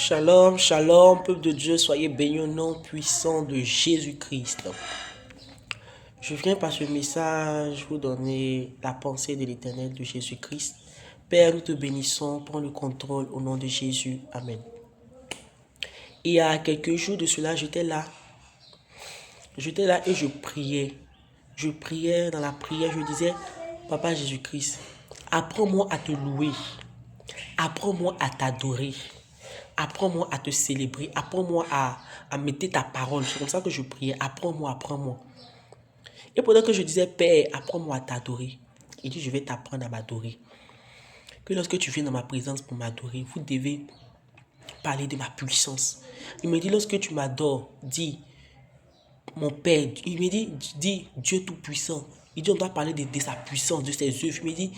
Shalom, shalom, peuple de Dieu, soyez bénis au nom puissant de Jésus-Christ. Je viens par ce message vous donner la pensée de l'Éternel de Jésus-Christ. Père, nous te bénissons, prends le contrôle au nom de Jésus. Amen. Il y a quelques jours de cela, j'étais là. J'étais là et je priais. Je priais dans la prière, je disais, Papa Jésus-Christ, apprends-moi à te louer. Apprends-moi à t'adorer. Apprends-moi à te célébrer. Apprends-moi à mettre ta parole. C'est comme ça que je priais. Apprends-moi, apprends-moi. Et pendant que je disais, Père, apprends-moi à t'adorer. Il dit, je vais t'apprendre à m'adorer. Que lorsque tu viens dans ma présence pour m'adorer, vous devez parler de ma puissance. Il me dit, lorsque tu m'adores, dis, mon Père. Il me dit, dis, Dieu Tout-Puissant. Il dit, on doit parler de sa puissance, de ses œuvres. Il me dit,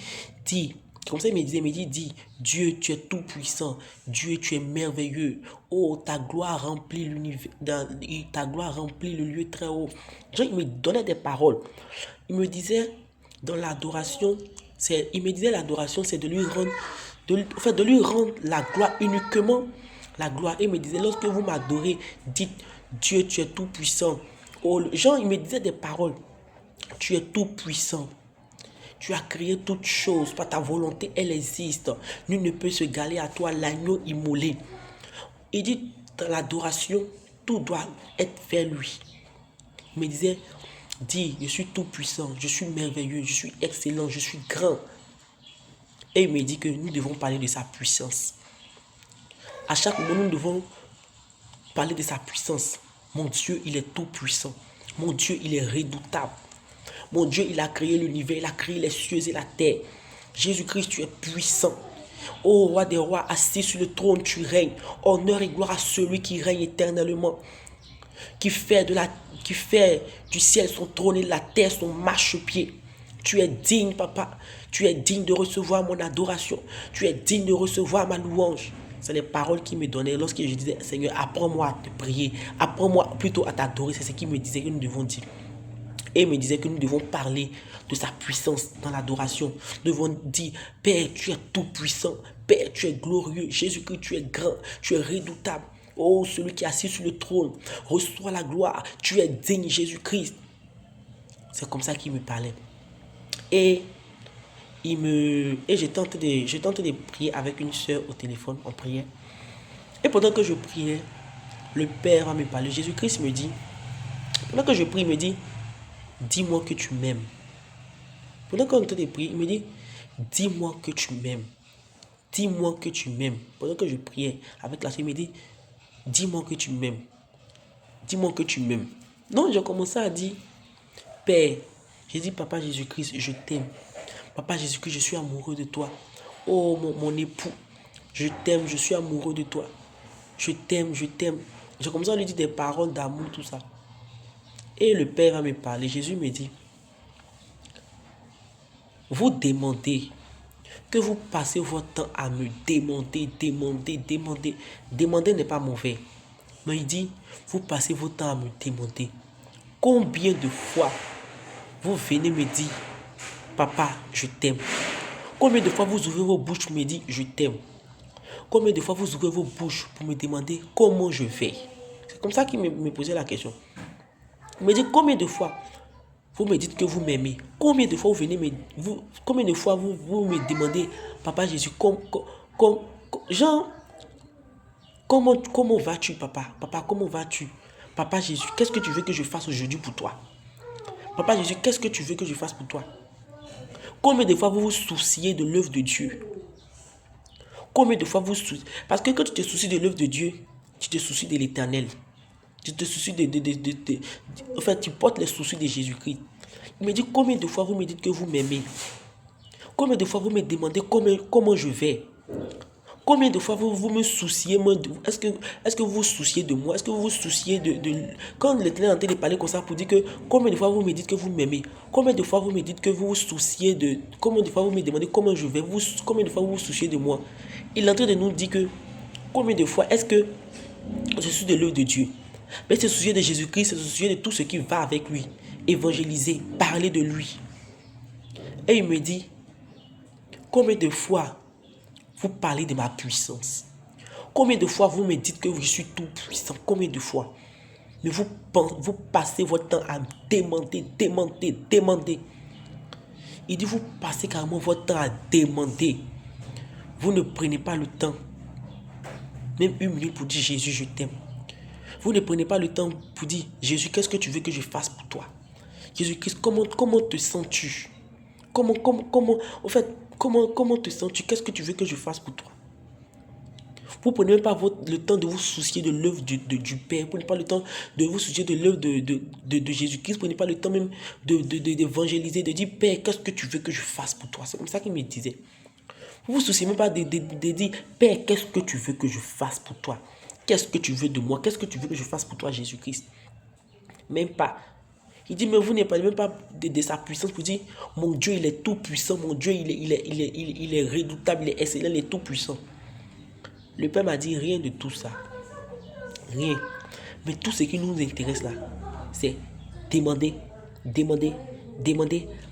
dis. Comme ça, il me dit, dis, Dieu, tu es tout puissant. Dieu, tu es merveilleux. Oh, ta gloire remplit l'univers, ta gloire remplit le lieu très haut. Genre, il me donnait des paroles. Il me disait, dans l'adoration, l'adoration, c'est de lui rendre, de lui rendre la gloire uniquement. La gloire. Et il me disait, lorsque vous m'adorez, dites, Dieu, tu es tout puissant. Oh, Jean, il me disait des paroles. Tu es tout puissant. Tu as créé toutes choses. Par ta volonté, elle existe. Nul ne peut se galer à toi, l'agneau immolé. Il dit, dans l'adoration, tout doit être vers lui. Il me disait, dis, je suis tout puissant, je suis merveilleux, je suis excellent, je suis grand. Et il me dit que nous devons parler de sa puissance. À chaque moment, nous devons parler de sa puissance. Mon Dieu, il est tout puissant. Mon Dieu, il est redoutable. Mon Dieu, il a créé l'univers, il a créé les cieux et la terre. Jésus-Christ, tu es puissant. Ô roi des rois, assis sur le trône, tu règnes. Honneur et gloire à celui qui règne éternellement. Qui fait du ciel son trône et de la terre son marchepied. Tu es digne, papa. Tu es digne de recevoir mon adoration. Tu es digne de recevoir ma louange. C'est les paroles qu'il me donnait lorsque je disais, Seigneur, apprends-moi à te prier. Apprends-moi plutôt à t'adorer. C'est ce qu'il me disait que nous devons dire. Et il me disait que nous devons parler de sa puissance dans l'adoration. Nous devons dire, Père, tu es tout puissant. Père, tu es glorieux. Jésus-Christ, tu es grand. Tu es redoutable. Oh, celui qui est assis sur le trône, reçois la gloire. Tu es digne, Jésus-Christ. C'est comme ça qu'il me parlait. Et j'étais en train de prier avec une soeur au téléphone, on priait. Et pendant que je priais, le Père va me parler. Jésus-Christ me dit, pendant que je prie, il me dit, dis-moi que tu m'aimes. Pendant qu'on est en train de prier, il me dit, dis-moi que tu m'aimes. Dis-moi que tu m'aimes. Pendant que je priais avec la soeur, il me dit, dis-moi que tu m'aimes. Dis-moi que tu m'aimes. Donc, j'ai commencé à dire, Père, j'ai dit, Papa Jésus-Christ, je t'aime. Papa Jésus-Christ, je suis amoureux de toi. Oh, mon époux, je t'aime, je suis amoureux de toi. Je t'aime, je t'aime. J'ai commencé à lui dire des paroles d'amour, tout ça. Et le Père va me parler. Jésus me dit, vous demandez, que vous passez votre temps à me demander. Demander n'est pas mauvais. Mais il dit, vous passez votre temps à me demander. Combien de fois vous venez me dire, Papa, je t'aime. Combien de fois vous ouvrez vos bouches pour me dire, je t'aime. Combien de fois vous ouvrez vos bouches pour me demander comment je vais. C'est comme ça qu'il me posait la question. Il me dit, combien de fois vous me dites que vous m'aimez. Combien de fois combien de fois vous me demandez, Papa Jésus, comment vas-tu, papa? Papa, comment vas-tu? Papa Jésus, qu'est-ce que tu veux que je fasse aujourd'hui pour toi? Papa Jésus, qu'est-ce que tu veux que je fasse pour toi? Combien de fois vous vous souciez de l'œuvre de Dieu? Combien de fois vous souciez? Parce que quand tu te soucies de l'œuvre de Dieu, tu te soucies de l'Éternel. Tu te soucies enfin, tu portes les soucis de Jésus-Christ. Il me dit, combien de fois vous me dites que vous m'aimez? Combien de fois vous me demandez comment je vais? Combien de fois vous me souciez? Est-ce que vous vous souciez de moi? Est-ce que vous vous souciez de... Quand l'Éternel est en train de parler comme ça pour dire que combien de fois vous me dites que vous m'aimez? Combien de fois vous me dites que vous vous souciez de... Combien de fois vous me demandez comment je vais? Combien de fois vous vous souciez de moi? Il est en train de nous dire que combien de fois est-ce que je suis de l'œuvre de Dieu? Mais se soucier de Jésus-Christ, se soucier de tout ce qui va avec lui. Évangéliser, parler de lui. Et il me dit, combien de fois vous parlez de ma puissance? Combien de fois vous me dites que je suis tout puissant? Combien de fois? Mais vous passez votre temps à demander. Il dit, vous passez carrément votre temps à demander. Vous ne prenez pas le temps, même une minute pour dire Jésus, je t'aime. Vous ne prenez pas le temps pour dire Jésus, qu'est-ce que tu veux que je fasse pour toi? Jésus-Christ, comment te sens-tu? Comment te sens-tu? Qu'est-ce que tu veux que je fasse pour toi? Vous ne prenez même pas le temps de vous soucier de l'œuvre du Père. Vous ne prenez pas le temps de vous soucier de l'œuvre de Jésus-Christ. Vous ne prenez pas le temps même d'évangéliser, de dire Père, qu'est-ce que tu veux que je fasse pour toi? C'est comme ça qu'il me disait. Vous ne vous souciez même pas de dire Père, qu'est-ce que tu veux que je fasse pour toi? Qu'est-ce que tu veux de moi? Qu'est-ce que tu veux que je fasse pour toi, Jésus-Christ? Même pas. Il dit, mais vous n'êtes même pas de sa puissance pour dire, mon Dieu, il est tout puissant, mon Dieu, il est redoutable, il est excellent, il est tout puissant. Le Père m'a dit, rien de tout ça. Rien. Mais tout ce qui nous intéresse là, c'est demander.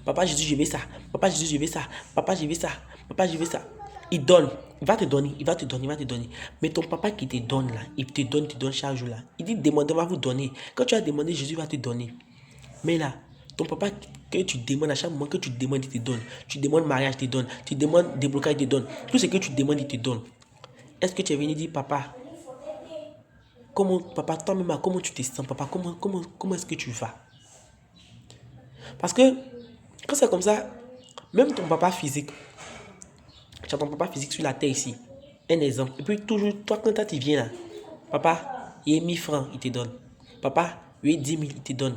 Papa Jésus, je veux ça. Papa Jésus, je veux ça. Papa, je veux ça. Papa, je veux ça. Il donne. Il va te donner. Mais ton papa qui te donne là, il te donne chaque jour là. Il dit, demandez, on va vous donner. Quand tu as demandé, Jésus va te donner. Mais là, ton papa que tu demandes à chaque moment que tu demandes, il te donne. Tu demandes mariage, il te donne. Tu demandes déblocage, il te donne. Tout ce que tu demandes, il te donne. Est-ce que tu es venu dire, papa, toi-même, comment tu te sens, papa, comment est-ce que tu vas? Parce que, quand c'est comme ça, même ton papa physique, tu as ton papa physique sur la terre ici, un exemple. Et puis, toujours, toi, quand tu viens là, papa, il est 1000 francs, il te donne. Papa, il est 10 000, il te donne.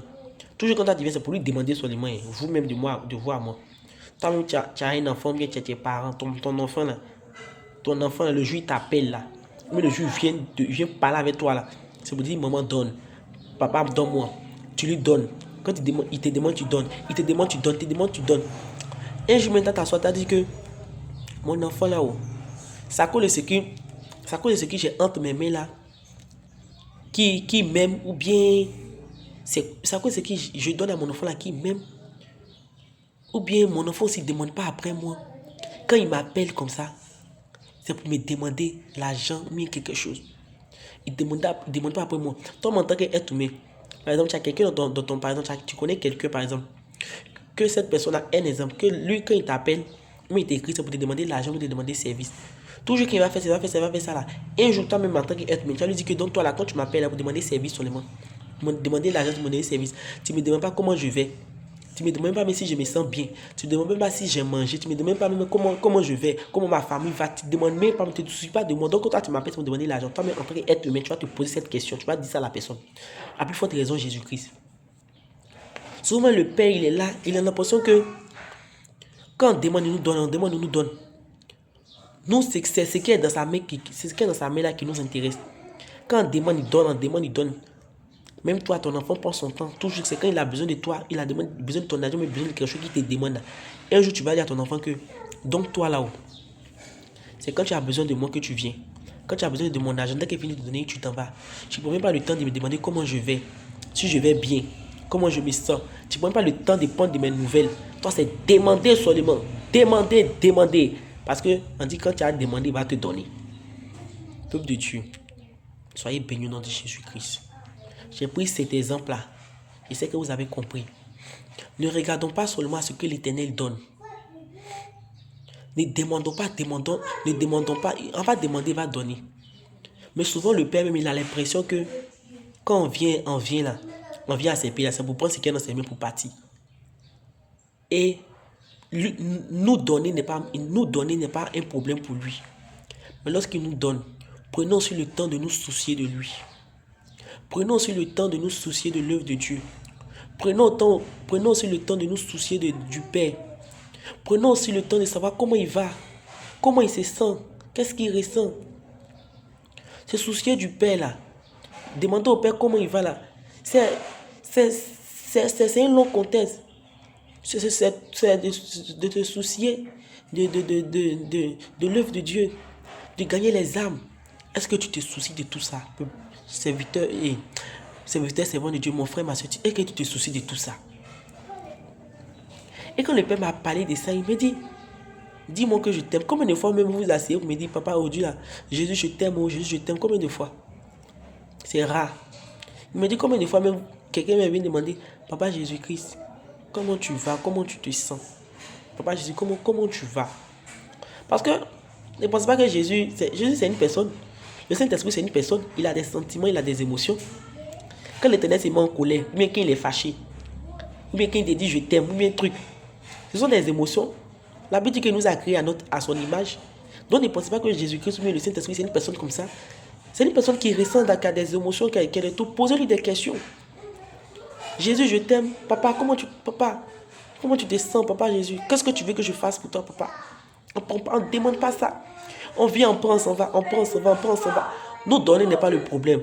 Toujours quand tu viens, c'est pour lui demander seulement, vous-même de vous à moi. Toi-même, tu as un enfant, bien, tu as tes parents, ton enfant là, le jour il t'appelle là, mais le jour il vient parler avec toi là, c'est pour dire maman donne, papa donne-moi, tu lui donnes. Quand il te demande, tu donnes. Il te demande, tu donnes. Un jour maintenant, t'assois, t'as dit que mon enfant là-haut, ça cause de ce que j'ai entre mes mains là, qui m'aime, ou bien ça cause de ce que je donne à mon enfant là qui m'aime, ou bien mon enfant aussi ne demande pas après moi. Quand il m'appelle comme ça, c'est pour me demander l'argent ou quelque chose. Il ne demande pas après moi. Toi, en tant qu'être humain, par exemple, tu as quelqu'un par exemple, tu connais quelqu'un, par exemple, que cette personne a un exemple, que lui, quand il t'appelle, ou il t'écrit, c'est pour te demander l'argent ou te demander service. Toujours qu'il va faire ça là. Un jour, toi, même en tant qu'être humain, tu vas lui dire que donc, toi, là, quand tu m'appelles, pour demander service seulement, demander l'argent, demander service, tu ne me demandes pas comment je vais. Tu ne me demandes pas même si je me sens bien. Tu ne me demandes même pas si j'ai mangé. Tu ne me demandes pas même comment je vais, comment ma famille va. Tu ne demandes même pas, tu ne te soucies pas de moi. Donc, quand toi, tu m'appelles pour me demander l'argent, toi, même en tant qu'être humain, tu vas te poser cette question. Tu vas dire ça à la personne. À plus forte raison, Jésus-Christ. Souvent, le Père, il est là. Il a l'impression que quand on demande, il nous donne. Nous, c'est ce qui est dans sa main, là qui nous intéresse. Quand on demande, il donne. Même toi, ton enfant prend son temps. Toujours, c'est quand il a besoin de toi, il a besoin de ton argent, mais besoin de quelque chose qui te demande. Et un jour, tu vas dire à ton enfant que, donc toi là-haut, c'est quand tu as besoin de moi que tu viens. Quand tu as besoin de mon argent, dès qu'il finit de te donner, tu t'en vas. Tu ne prends même pas le temps de me demander comment je vais, si je vais bien, comment je me sens. Tu ne prends même pas le temps de prendre de mes nouvelles. Toi, c'est demander seulement. Demander. Parce qu'on dit que quand tu as demandé, il va te donner. Peuple de Dieu, soyez bénis au nom de Jésus-Christ. J'ai pris cet exemple-là. Je sais que vous avez compris. Ne regardons pas seulement à ce que l'Éternel donne. Ne demandons pas. On va demander, il va donner. Mais souvent, le Père même, il a l'impression que quand on vient là, on vient à ses pays là, c'est pour prendre ce qu'il y a dans ses mains pour partir. Et nous donner n'est pas un problème pour lui. Mais lorsqu'il nous donne, prenons aussi le temps de nous soucier de lui. Prenons aussi le temps de nous soucier de l'œuvre de Dieu. Prenons aussi le temps de nous soucier du Père. Prenons aussi le temps de savoir comment il va, comment il se sent, qu'est-ce qu'il ressent. Se soucier du Père là. Demander au Père comment il va là. C'est un long contexte. C'est de te soucier de l'œuvre de Dieu, de gagner les âmes. Est-ce que tu te soucies de tout ça, serviteur, servant de Dieu, mon frère, ma soeur, est-ce que tu te soucies de tout ça? Et quand le Père m'a parlé de ça, il me dit, Dis-moi que je t'aime. Combien de fois même vous vous asseyez, vous me dites, papa, aujourd'hui là, Jésus, je t'aime, oh Jésus, je t'aime. Combien de fois? C'est rare. Il me dit combien de fois même quelqu'un me vient demander, papa Jésus-Christ, comment tu vas? Comment tu te sens? Papa Jésus, comment tu vas? Parce que ne pensez pas que Jésus, c'est une personne. Le Saint-Esprit, c'est une personne. Il a des sentiments, il a des émotions. Quand l'Éternel se met en colère, ou bien qu'il est fâché, ou bien qu'il te dit je t'aime, ou bien un truc, ce sont des émotions. La Bible dit qu'il nous a créés à son image. Donc ne pensez pas que Jésus-Christ ou bien le Saint-Esprit, c'est une personne comme ça. C'est une personne qui ressent des émotions, qui a tout. Posez-lui des questions. Jésus, je t'aime. Papa, comment tu te sens, papa Jésus? Qu'est-ce que tu veux que je fasse pour toi, papa? On ne demande pas ça. On vient, on prend, on va, on prend, on va, on prend, on va. Nous donner n'est pas le problème.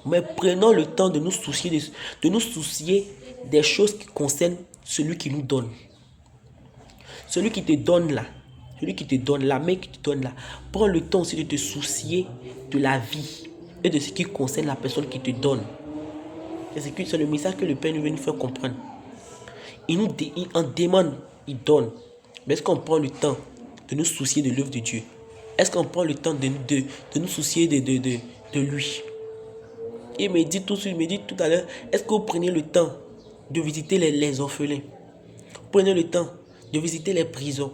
Mais prenons le temps de nous soucier des choses qui concernent celui qui nous donne. Celui qui te donne là. Celui qui te donne, la main qui te donne là. Prends le temps aussi de te soucier de la vie et de ce qui concerne la personne qui te donne. C'est le message que le Père nous veut nous faire comprendre. Il en demande, il donne. Mais est-ce qu'on prend le temps de nous soucier de l'œuvre de Dieu? Est-ce qu'on prend le temps de nous soucier de lui? Il me dit tout à l'heure, est-ce que vous prenez le temps de visiter les orphelins? Prenez le temps de visiter les prisons.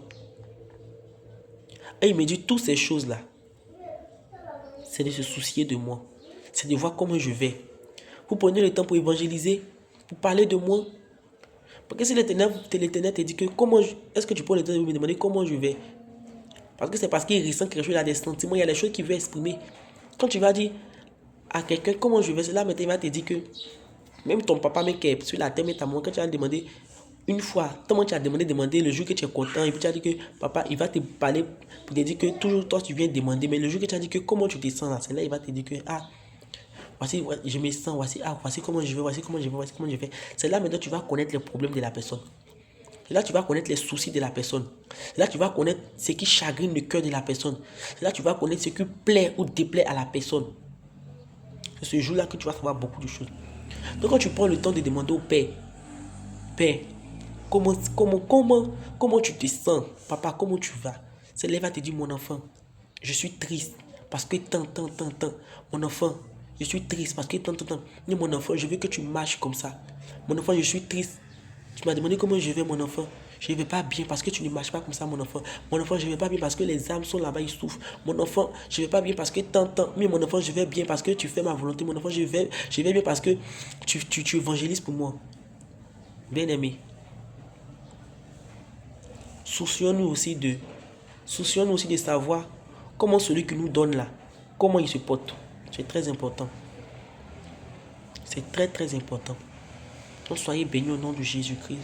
Et il me dit toutes ces choses-là, c'est de se soucier de moi. C'est de voir comment je vais. Vous prenez le temps pour évangéliser, pour parler de moi. Parce que si l'Éternel te dit que est-ce que tu prends le temps de me demander comment je vais? Parce que c'est parce qu'il ressent quelque chose, il a des sentiments, il y a des choses qu'il veut exprimer. Quand tu vas dire à quelqu'un comment je vais, c'est là maintenant il va te dire que même ton papa qui est sur la terre, mais ta maman, quand tu vas demander une fois, tellement tu as demandé le jour que tu es content, et puis tu as dit que papa, il va te parler pour te dire que toujours toi tu viens demander, mais le jour que tu as dit que comment tu te sens là, c'est là il va te dire que voici, je me sens, voici comment je vais, voici comment je vais, voici comment je vais. C'est là maintenant tu vas connaître les problèmes de la personne. C'est là tu vas connaître les soucis de la personne. C'est là tu vas connaître ce qui chagrine le cœur de la personne. C'est là tu vas connaître ce qui plaît ou déplaît à la personne. C'est ce jour-là que tu vas savoir beaucoup de choses. Donc quand tu prends le temps de demander au Père, comment tu te sens? Papa, comment tu vas? C'est là il va te dire, mon enfant, je suis triste parce que tant. Mon enfant, je suis triste parce que tant. Mais mon enfant, je veux que tu marches comme ça. Mon enfant, je suis triste. Tu m'as demandé comment je vais, mon enfant. Je ne vais pas bien parce que tu ne marches pas comme ça, mon enfant. Mon enfant, je ne vais pas bien parce que les âmes sont là-bas, ils souffrent. Mon enfant, je ne vais pas bien parce que tant. Mais mon enfant, je vais bien parce que tu fais ma volonté. Mon enfant, je vais bien parce que tu évangélises pour moi. Bien-aimé. Soucions-nous aussi de savoir comment celui qui nous donne là, comment il se porte. C'est très important. C'est très très important. Donc soyez bénis au nom de Jésus-Christ.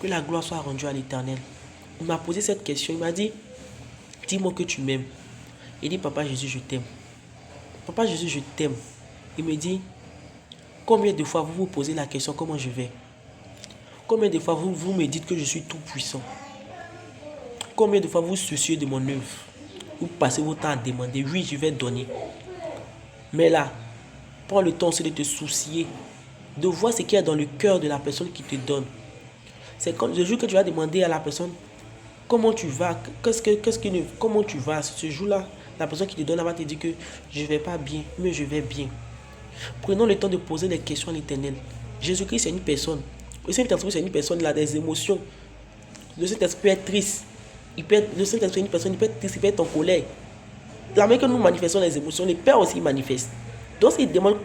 Que la gloire soit rendue à l'Éternel. Il m'a posé cette question. Il m'a dit, dis-moi que tu m'aimes. Il dit, papa Jésus, je t'aime. Papa Jésus, je t'aime. Il me dit, combien de fois vous vous posez la question, comment je vais? Combien de fois vous me dites que je suis tout puissant? Combien de fois vous souciez de mon œuvre? Vous passez votre temps à demander, oui, je vais donner. Mais là, prends le temps aussi de te soucier, de voir ce qu'il y a dans le cœur de la personne qui te donne. C'est quand le jour que tu vas demander à la personne, comment tu vas, comment tu vas, ce jour-là, la personne qui te donne va te dire que je ne vais pas bien, mais je vais bien. Prenons le temps de poser des questions à l'Éternel. Jésus-Christ, c'est une personne. Le Saint-Esprit, c'est une personne, il a des émotions. Le Saint-Esprit peut être triste. Le Saint-Esprit, une personne, il peut être triste, il peut être en colère. La manière que nous manifestons les émotions, le Père aussi manifeste. Donc, il demande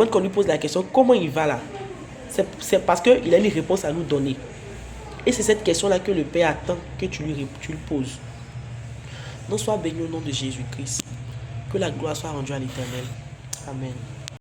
qu'on lui pose la question, comment il va là? C'est parce qu'il a une réponse à nous donner. Et c'est cette question-là que le Père attend que tu lui poses. Donc, sois béni au nom de Jésus-Christ. Que la gloire soit rendue à l'Éternel. Amen.